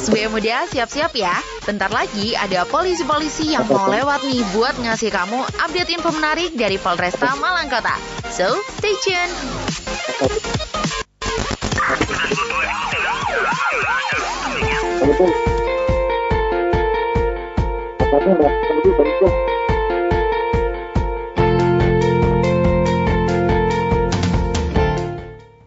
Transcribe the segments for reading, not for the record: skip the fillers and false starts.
Sebagai muda, siap-siap ya. Bentar lagi ada polisi-polisi yang mau lewat nih buat ngasih kamu update info menarik dari Polresta Malang Kota. So, stay tune.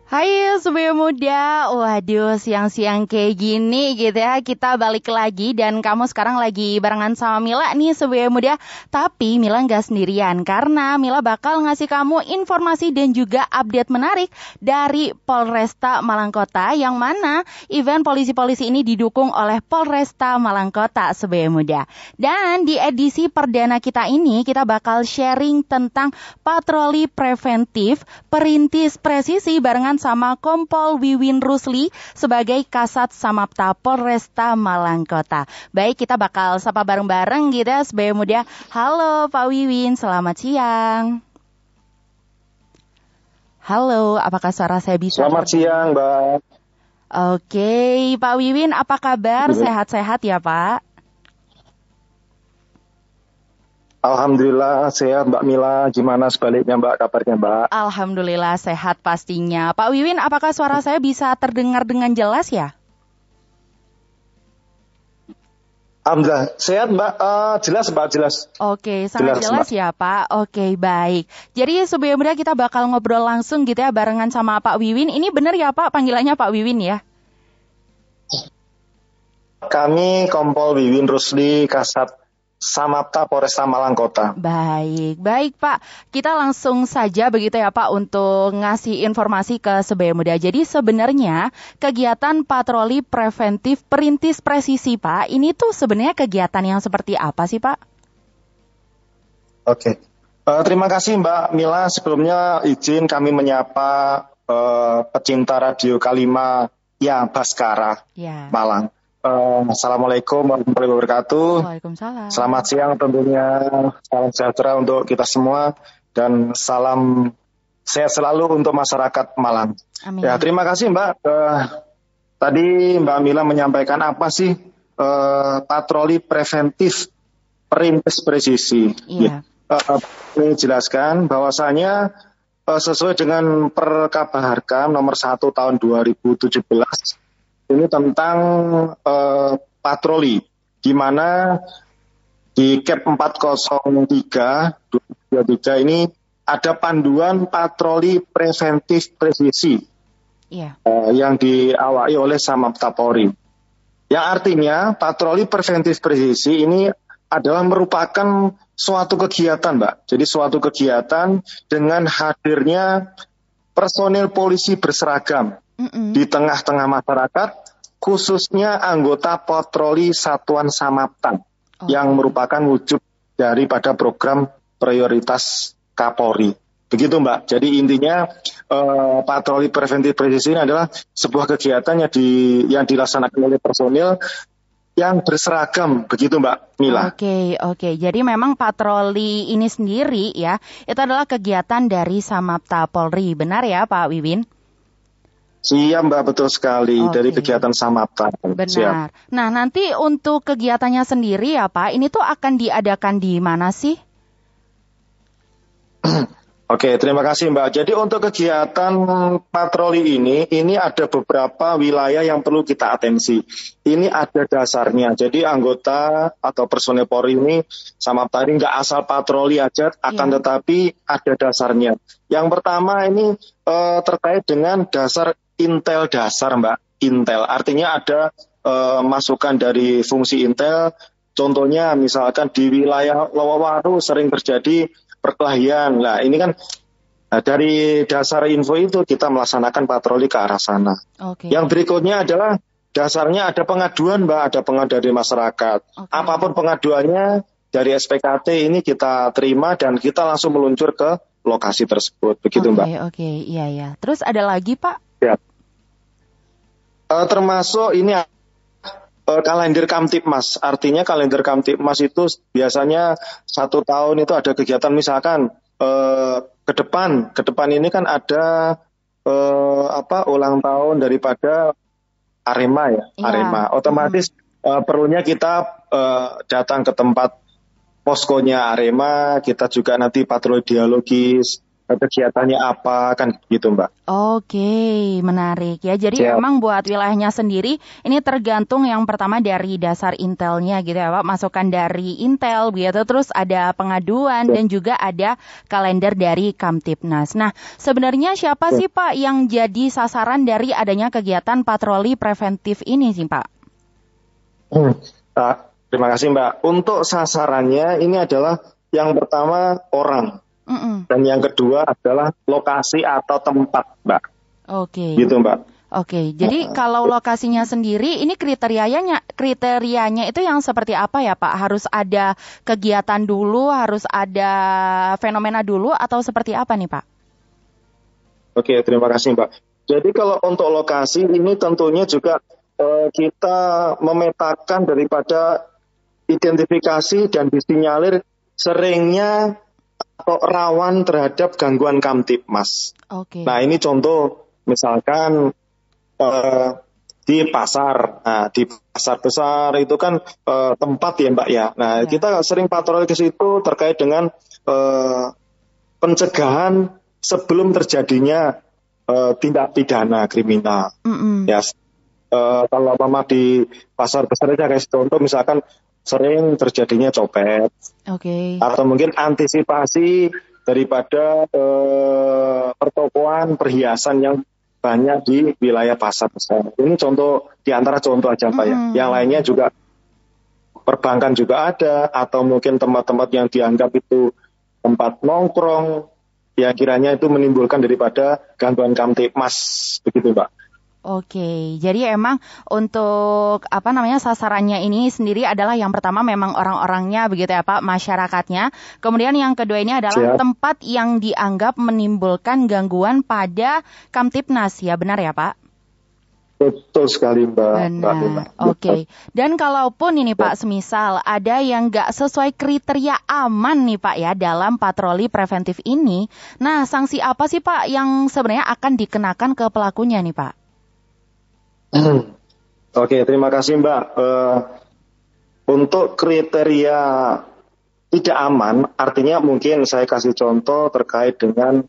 Hai Sobat Muda, waduh siang-siang kayak gini gitu ya, kita balik lagi dan kamu sekarang lagi barengan sama Mila nih Sobat Muda. Tapi Mila nggak sendirian karena Mila bakal ngasih kamu informasi dan juga update menarik dari Polresta Malang Kota, yang mana event polisi-polisi ini didukung oleh Polresta Malang Kota Sobat Muda. Dan di edisi perdana kita ini kita bakal sharing tentang patroli preventif perintis presisi barengan sama Kompol Wiwin Rusli sebagai Kasat Samapta Polresta Malang Kota. Baik, kita bakal sapa bareng-bareng gitu ya Sobat Muda. Halo Pak Wiwin, selamat siang. Halo, apakah suara saya bisa? Selamat siang, Mbak. Oke, Pak Wiwin, apa kabar? Sehat-sehat ya, Pak? Alhamdulillah sehat, Mbak Mila. Gimana sebaliknya, Mbak, kabarnya, Mbak? Alhamdulillah sehat pastinya. Pak Wiwin, apakah suara saya bisa terdengar dengan jelas ya? Alhamdulillah sehat, Mbak. Jelas, Mbak, jelas. Oke, sangat jelas ya, Pak. Oke, baik. Jadi sebelumnya kita bakal ngobrol langsung gitu ya barengan sama Pak Wiwin. Ini benar ya, Pak, panggilannya Pak Wiwin ya? Kami Kompol Wiwin Rusli, Kasat Samapta Polresta Malang Kota. Baik Pak. Kita langsung saja begitu ya Pak untuk ngasih informasi ke Sobat Muda. Jadi sebenarnya kegiatan patroli preventif perintis presisi Pak, ini tuh sebenarnya kegiatan yang seperti apa sih Pak? Oke. Terima kasih Mbak Mila. Sebelumnya izin kami menyapa pecinta Radio Kalima ya Baskara Malang. Assalamualaikum warahmatullahi wabarakatuh. Waalaikumsalam. Selamat siang tentunya, salam sejahtera untuk kita semua dan salam sehat selalu untuk masyarakat Malang. Amin. Ya, terima kasih Mbak. Tadi Mbak Mila menyampaikan apa sih patroli preventif perintis presisi. Iya. Ini jelaskan bahwasanya sesuai dengan Perkabaharkam nomor 1 tahun 2017. Ini tentang patroli, di mana di Kep 403 2023 ini ada panduan patroli preventif presisi yang diawaki oleh Samapta Polri. Yang artinya patroli preventif presisi ini adalah merupakan suatu kegiatan, Mbak. Jadi suatu kegiatan dengan hadirnya personil polisi berseragam di tengah-tengah masyarakat, khususnya anggota patroli Satuan Samapta yang merupakan wujud daripada program prioritas Kapolri. Begitu Mbak. Jadi intinya patroli preventif presisi ini adalah sebuah kegiatan yang dilaksanakan oleh personil yang berseragam, begitu Mbak Mila. Oke. Jadi memang patroli ini sendiri ya, itu adalah kegiatan dari Samapta Polri. Benar ya Pak Wiwin? Siap Mbak, betul sekali. Dari kegiatan Samapta. Benar. Siap. Nah nanti untuk kegiatannya sendiri ya Pak, ini tuh akan diadakan di mana sih? Oke, terima kasih Mbak. Jadi untuk kegiatan patroli ini ada beberapa wilayah yang perlu kita atensi. Ini ada dasarnya. Jadi anggota atau personel Polri ini Samapta ini nggak asal patroli aja, tetapi ada dasarnya. Yang pertama ini terkait dengan dasar intel dasar Mbak. Intel artinya ada masukan dari fungsi intel. Contohnya misalkan di wilayah Lowawaru sering terjadi perkelahian. Nah, ini kan dari dasar info itu kita melaksanakan patroli ke arah sana. Yang berikutnya adalah dasarnya ada pengaduan, Mbak, ada pengaduan dari masyarakat. Apapun pengaduannya dari SPKT ini kita terima dan kita langsung meluncur ke lokasi tersebut. Begitu, Mbak. Iya. Terus ada lagi, Pak? Ya. Termasuk ini kalender Kamtipmas. Artinya kalender Kamtipmas itu biasanya 1 tahun itu ada kegiatan misalkan ke depan ini kan ada ulang tahun daripada Arema ya, Iya. Arema. Otomatis perlunya kita datang ke tempat poskonya Arema, kita juga nanti patroli dialogis, kegiatannya apa, kan gitu Mbak. Oke, menarik ya. Jadi memang buat wilayahnya sendiri, ini tergantung yang pertama dari dasar intelnya gitu ya Pak, masukan dari Intel begitu, terus ada pengaduan dan juga ada kalender dari Kamtipnas. Nah, sebenarnya siapa sih Pak yang jadi sasaran dari adanya kegiatan patroli preventif ini sih Pak? Terima kasih Mbak. Untuk sasarannya ini adalah yang pertama orang. Dan yang kedua adalah lokasi atau tempat, Mbak. Oke. Gitu, Mbak. Oke, jadi kalau lokasinya sendiri, ini kriterianya itu yang seperti apa ya Pak? Harus ada kegiatan dulu, harus ada fenomena dulu, atau seperti apa nih Pak? Oke, terima kasih Mbak. Jadi kalau untuk lokasi ini tentunya juga kita memetakan daripada identifikasi dan disinyalir seringnya atau rawan terhadap gangguan Kamtipmas. Oke. Nah ini contoh misalkan di pasar, di pasar besar itu kan tempat ya Mbak ya. Nah kita sering patroli ke situ terkait dengan pencegahan sebelum terjadinya tindak pidana kriminal. Ya, kalau mama di pasar besar aja kayak contoh misalkan sering terjadinya copet, atau mungkin antisipasi daripada pertokoan perhiasan yang banyak di wilayah pasar besar. Ini contoh di antara contoh aja Pak ya. Yang lainnya juga perbankan juga ada, atau mungkin tempat-tempat yang dianggap itu tempat nongkrong yang kiranya itu menimbulkan daripada gangguan Kamtipmas, begitu Mbak. Oke, jadi emang untuk sasarannya ini sendiri adalah yang pertama memang orang-orangnya begitu ya Pak, masyarakatnya. Kemudian yang kedua ini adalah tempat yang dianggap menimbulkan gangguan pada Kamtipnas, ya benar ya Pak? Betul sekali Mbak. Benar, oke. Dan kalaupun ini Pak, semisal ada yang nggak sesuai kriteria aman nih Pak ya dalam patroli preventif ini, nah sanksi apa sih Pak yang sebenarnya akan dikenakan ke pelakunya nih Pak? Oke, terima kasih Mbak. Untuk kriteria tidak aman, artinya mungkin saya kasih contoh terkait dengan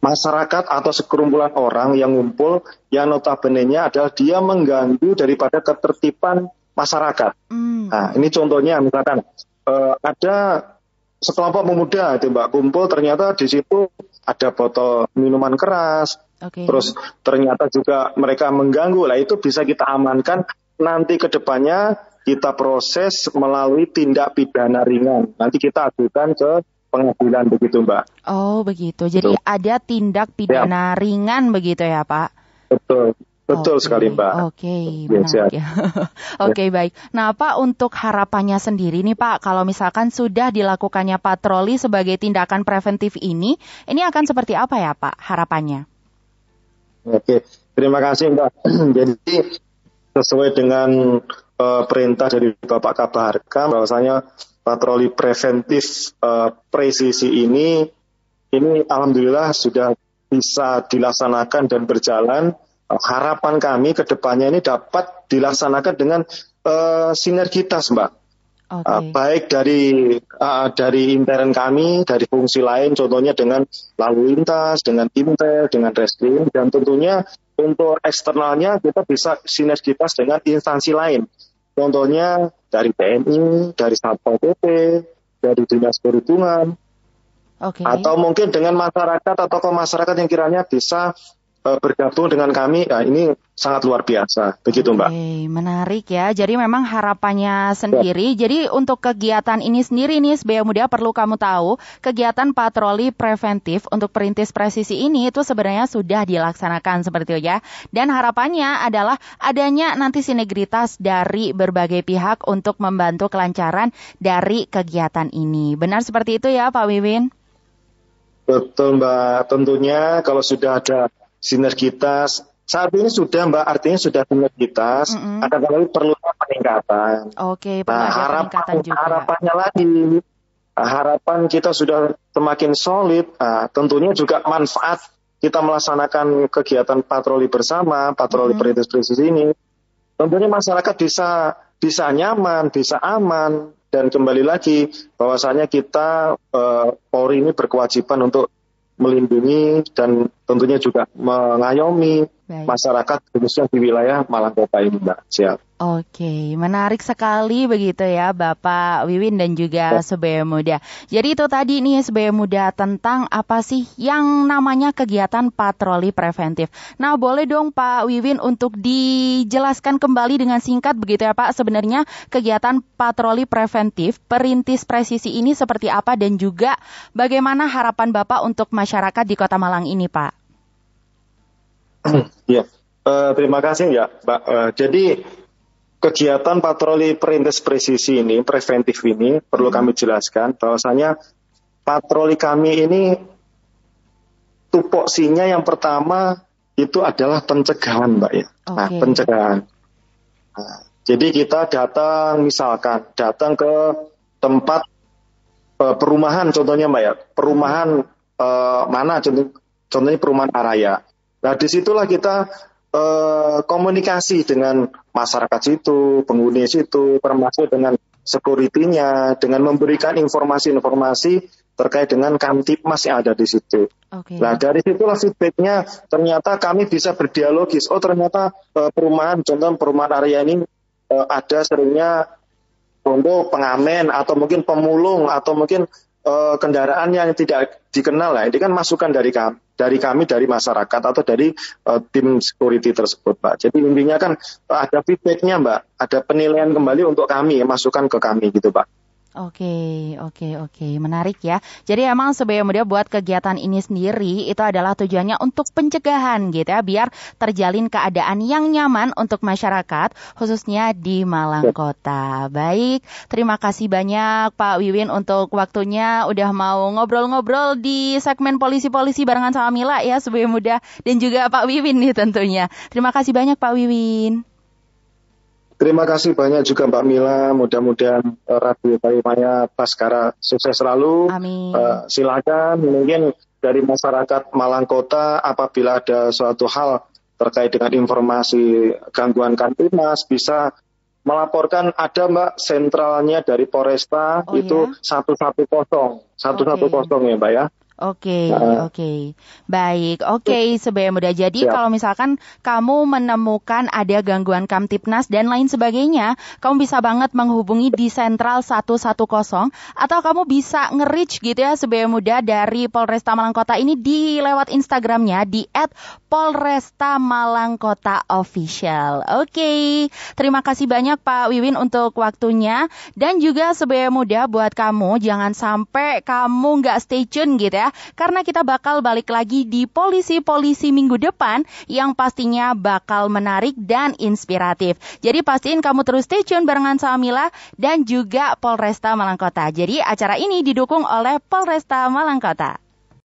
masyarakat atau sekerumpulan orang yang ngumpul, yang notabene-nya adalah dia mengganggu daripada ketertiban masyarakat. Nah, ini contohnya misalkan ada sekelompok pemuda itu Mbak kumpul, ternyata di situ ada botol minuman keras. Terus ternyata juga mereka mengganggu. Lah itu bisa kita amankan, nanti ke depannya kita proses melalui tindak pidana ringan. Nanti kita ajukan ke pengadilan begitu Mbak. Oh begitu. Jadi ada tindak pidana ringan begitu ya Pak? Betul sekali Mbak. Oke, benar ya. Oke, baik. Nah Pak, untuk harapannya sendiri nih Pak, kalau misalkan sudah dilakukannya patroli sebagai tindakan preventif ini akan seperti apa ya Pak harapannya? Oke, terima kasih Mbak. Jadi sesuai dengan perintah dari Bapak Kabaharkam, bahwasanya patroli preventif presisi ini alhamdulillah sudah bisa dilaksanakan dan berjalan. Harapan kami ke depannya ini dapat dilaksanakan dengan sinergitas Mbak. Baik dari intern kami, dari fungsi lain, contohnya dengan lalu lintas, dengan Intel, dengan Reskrim, dan tentunya untuk eksternalnya kita bisa sinergitas dengan instansi lain. Contohnya dari TNI, dari Satpol PP, dari Dinas Perhubungan, atau mungkin dengan masyarakat atau tokoh masyarakat yang kiranya bisa bergabung dengan kami. Nah, ini sangat luar biasa, begitu Mbak. Menarik ya. Jadi memang harapannya sendiri. Jadi untuk kegiatan ini sendiri nih, Sebaya Muda perlu kamu tahu, kegiatan patroli preventif untuk perintis presisi ini itu sebenarnya sudah dilaksanakan seperti itu ya. Dan harapannya adalah adanya nanti sinergitas dari berbagai pihak untuk membantu kelancaran dari kegiatan ini. Benar seperti itu ya Pak Wiwin? Betul Mbak. Tentunya kalau sudah ada sinergitas, saat ini sudah Mbak, artinya sudah sinergitas, akan tetapi perlu peningkatan. Oke, perlu ada peningkatan juga. Harapannya lagi, harapan kita sudah semakin solid, tentunya juga manfaat kita melaksanakan kegiatan patroli bersama, patroli perintis presisi ini, tentunya masyarakat bisa nyaman, bisa aman, dan kembali lagi bahwasanya kita Polri ini berkewajiban untuk melindungi dan tentunya juga mengayomi masyarakat khususnya di wilayah Malang Kota ini, Mbak. Siap. Oke, menarik sekali begitu ya Bapak Wiwin dan juga Sebaya Muda. Jadi itu tadi nih Sebaya Muda tentang apa sih yang namanya kegiatan patroli preventif. Nah boleh dong Pak Wiwin untuk dijelaskan kembali dengan singkat begitu ya Pak. Sebenarnya kegiatan patroli preventif perintis presisi ini seperti apa dan juga bagaimana harapan Bapak untuk masyarakat di Kota Malang ini Pak? Ya, terima kasih ya Mbak. Jadi kegiatan patroli perintis presisi ini, preventif ini, perlu kami jelaskan bahwasanya patroli kami ini tupoksinya yang pertama itu adalah pencegahan, Mbak ya. Nah, pencegahan. Nah, jadi kita datang ke tempat perumahan contohnya, Mbak ya. Perumahan mana contohnya perumahan Araya. Nah, disitulah kita komunikasi dengan masyarakat situ, penghuni situ, termasuk dengan security-nya, dengan memberikan informasi-informasi terkait dengan Kamtipmas yang ada di situ. Nah, dari situlah feedback-nya ternyata kami bisa berdialogis. Oh, ternyata contoh perumahan Araya ini ada seringnya contoh pengamen atau mungkin pemulung atau mungkin kendaraan yang tidak dikenal lah. Ini kan masukan dari kami dari masyarakat atau dari tim security tersebut, Pak. Jadi intinya kan ada feedback-nya, Mbak. Ada penilaian kembali untuk kami, masukan ke kami gitu, Pak. Oke. Menarik ya. Jadi emang Sebaya Muda buat kegiatan ini sendiri itu adalah tujuannya untuk pencegahan gitu ya, biar terjalin keadaan yang nyaman untuk masyarakat, khususnya di Malang Kota. Baik, terima kasih banyak Pak Wiwin untuk waktunya udah mau ngobrol-ngobrol di segmen polisi-polisi barengan sama Mila ya, Sebaya Muda dan juga Pak Wiwin nih tentunya. Terima kasih banyak Pak Wiwin. Terima kasih banyak juga Mbak Mila, mudah-mudahan Radio Maya Baskara sukses selalu. Amin. Silakan mungkin dari masyarakat Malang Kota apabila ada suatu hal terkait dengan informasi gangguan Kamtipmas bisa melaporkan, ada Mbak sentralnya dari Polresta itu 110 ya Mbak ya. Oke. Baik. Sebaya Muda. Jadi kalau misalkan kamu menemukan ada gangguan Kamtipnas dan lain sebagainya, kamu bisa banget menghubungi di Sentral 110 atau kamu bisa nge-reach gitu ya Sebaya Muda dari Polresta Malang Kota ini di lewat Instagramnya di @Polresta Malang Kota Official. Terima kasih banyak Pak Wiwin untuk waktunya dan juga Sebaya Muda buat kamu jangan sampai kamu nggak stay tune gitu ya. Karena kita bakal balik lagi di polisi-polisi minggu depan yang pastinya bakal menarik dan inspiratif. Jadi pastiin kamu terus stay tune barengan sama Mila dan juga Polresta Malang Kota. Jadi acara ini didukung oleh Polresta Malang Kota.